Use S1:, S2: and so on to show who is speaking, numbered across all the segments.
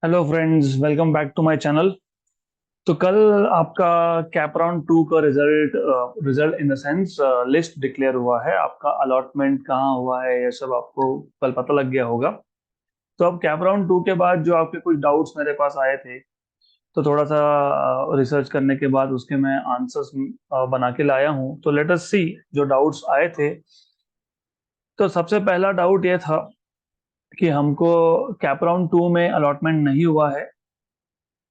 S1: Hello friends, welcome back to my channel. तो कल आपका कैप राउंड 2 का result result in the sense list declare हुआ है। आपका अलॉटमेंट कहाँ हुआ है ये सब आपको कल पता लग गया होगा। तो अब कैप राउंड 2 के बाद जो आपके कुछ डाउट्स मेरे पास आए थे, तो थोड़ा सा रिसर्च करने के बाद उसके मैं आंसर्स बना के लाया हूँ। तो लेट अस सी जो डाउट्स आए थे। तो सबसे पहला डाउट ये था कि हमको कैप राउंड 2 में अलॉटमेंट नहीं हुआ है।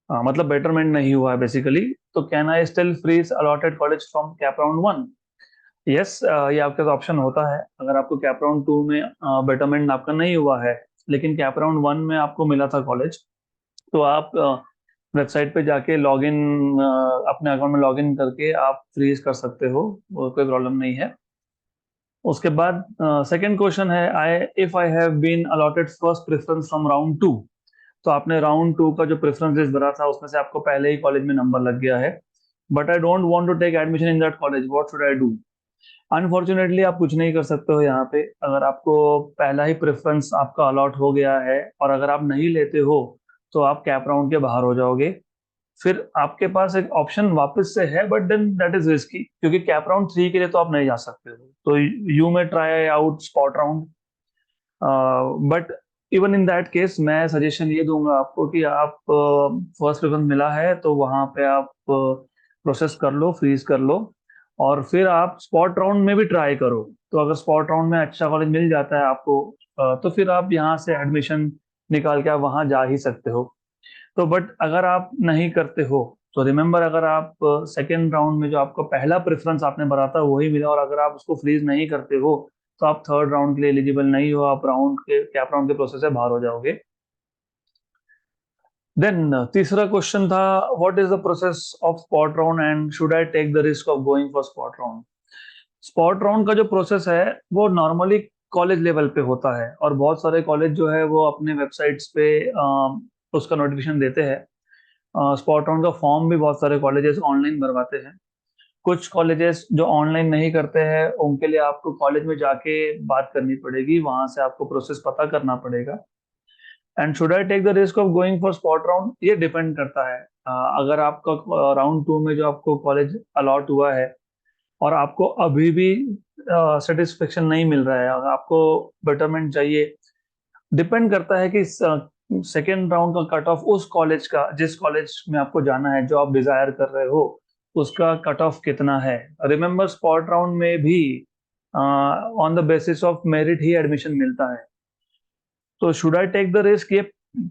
S1: मतलब बेटरमेंट नहीं हुआ है बेसिकली। तो can I still freeze allotted college from CAP round 1? Yes, ये आपके पास ऑप्शन होता है। अगर आपको कैप राउंड 2 में बेटरमेंट आपका नहीं हुआ है, लेकिन कैप राउंड 1 में आपको मिला था कॉलेज, तो आप वेबसाइट पे जाके लॉगिन अपने अकाउंट में लॉगिन करके आप फ्रीज कर सकते हो। वो कोई प्रॉब्लम नहीं है। उसके बाद सेकंड क्वेश्चन है, I if I have been allotted first preference from round 2। तो आपने राउंड 2 का जो प्रेफरेंस लिस्ट भरा था उसमें से आपको पहले ही कॉलेज में नंबर लग गया है, but I don't want to take admission in that college, what should I do? Unfortunately आप कुछ नहीं कर सकते हो यहाँ पे। अगर आपको पहला ही प्रेफरेंस आपका अलॉट हो गया है और अगर आप नहीं लेते हो, तो आप कैप राउंड के बाहर हो जाओगे। फिर आपके पास एक ऑप्शन वापस से है, but then that is risky, क्योंकि कैप राउंड 3 के लिए तो आप नहीं जा सकते हो। तो यू में try out spot round. But even in that case मैं सजेशन ये दूंगा आपको कि आप फर्स्ट प्रेफरेंस मिला है तो वहां पे आप प्रोसेस कर लो, फ्रीज कर लो, और फिर आप स्पॉट राउंड में भी ट्राई करो। तो अगर स्पॉट राउंड में अच्छा कॉलेज मिल जाता है आपको, तो फिर आप यहाँ से एडमिशन निकाल के आप वहां जा ही सकते हो। तो बट अगर आप नहीं करते हो, तो रिमेंबर, अगर आप सेकेंड राउंड में जो आपको पहला प्रेफरेंस आपने भरा था वही मिला और अगर आप उसको फ्रीज नहीं करते हो, तो आप थर्ड राउंड के लिए एलिजिबल नहीं हो। आप राउंड के कैप राउंड के प्रोसेस से बाहर हो जाओगे। देन तीसरा क्वेश्चन था, what is the process of spot round and should I take the risk of going for spot round? Spot round का जो प्रोसेस है वो नॉर्मली कॉलेज लेवल पे होता है, और बहुत सारे कॉलेज जो है वो अपने वेबसाइट्स पे उसका नोटिफिकेशन देते हैं। स्पॉट राउंड का फॉर्म भी बहुत सारे कॉलेजेस ऑनलाइन भरवाते हैं। कुछ कॉलेजेस जो ऑनलाइन नहीं करते हैं उनके लिए आपको कॉलेज में जाके बात करनी पड़ेगी, वहां से आपको प्रोसेस पता करना पड़ेगा। And should I take the risk of going for spot round, ये डिपेंड करता है। अगर आपका राउंड 2 में जो आपको कॉलेज अलॉट हुआ है और आपको अभी भी सेटिस्फेक्शन नहीं मिल रहा है, अगर आपको बेटरमेंट चाहिए, डिपेंड करता है कि सेकेंड राउंड का कट ऑफ उस कॉलेज का, जिस कॉलेज में आपको जाना है, जो आप डिजायर कर रहे हो, उसका कट ऑफ कितना है। रिमेंबर, स्पॉट राउंड में भी on the basis of merit ही एडमिशन मिलता है। तो should I take the risk, ये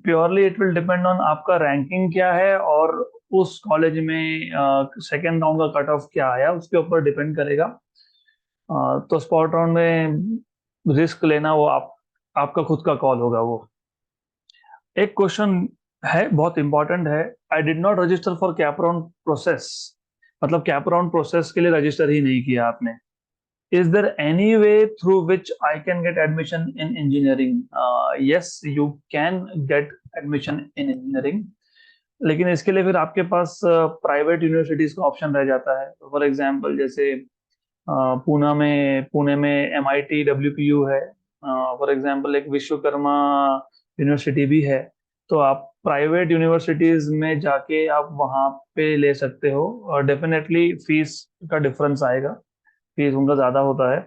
S1: purely it will depend on आपका रैंकिंग क्या है और उस कॉलेज में सेकेंड राउंड का कट ऑफ क्या आया, उसके ऊपर डिपेंड करेगा। तो स्पॉट राउंड में रिस्क लेना वो आपका खुद का कॉल होगा वो। एक क्वेश्चन है, बहुत इंपॉर्टेंट है, I did not register for CAP round process. मतलब कैप राउंड प्रोसेस के लिए रजिस्टर ही नहीं किया आपने। Is there any way through which I can get admission in engineering? Yes, you can get admission in engineering, लेकिन इसके लिए फिर आपके पास प्राइवेट यूनिवर्सिटीज का ऑप्शन रह जाता है। फॉर एग्जांपल, जैसे पुणे में MIT WPU है। फॉर एग्जांपल, एक विश्वकर्मा यूनिवर्सिटी भी है। तो आप प्राइवेट यूनिवर्सिटीज में जाके आप वहाँ पे ले सकते हो, और डेफिनेटली फीस का डिफरेंस आएगा, फीस उनका ज़्यादा होता है।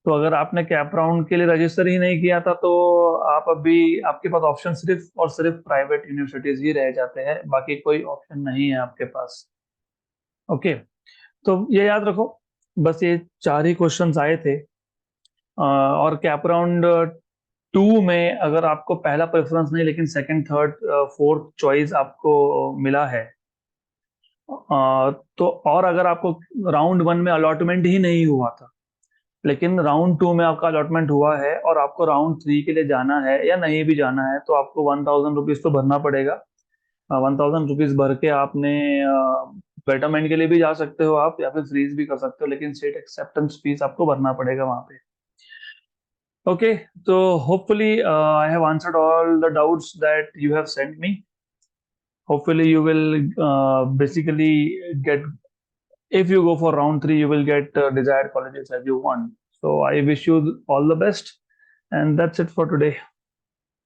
S1: तो अगर आपने कैप राउंड के लिए रजिस्टर ही नहीं किया था, तो आप अभी, आपके पास ऑप्शन सिर्फ और सिर्फ प्राइवेट यूनिवर्सिटीज ही रह जाते हैं, बाकी कोई ऑप्शन नहीं है आपके पास। ओके, तो ये याद रखो। बस ये चार ही क्वेश्चंस आए थे। और कैप राउंड 2 में अगर आपको पहला प्रेफरेंस नहीं, लेकिन सेकंड, थर्ड, फोर्थ चॉइस आपको मिला है, तो और अगर आपको राउंड 1 में अलॉटमेंट ही नहीं हुआ था, लेकिन राउंड 2 में आपका अलॉटमेंट हुआ है और आपको राउंड 3 के लिए जाना है या नहीं भी जाना है, तो आपको 1,000 रुपीज तो भरना पड़ेगा। 1,000 रुपीज भर के आपने बेटरमेंट के लिए भी जा सकते हो आप, या फिर फ्रीज भी कर सकते हो, लेकिन स्टेट एक्सेप्टेंस फीस आपको भरना पड़ेगा वहां पे। ओके, तो hopefully I have answered all the doubts that you have sent me. Hopefully you will basically get, if you go for round 3, you will get desired colleges as you want. So I wish you all the best, and that's it for today.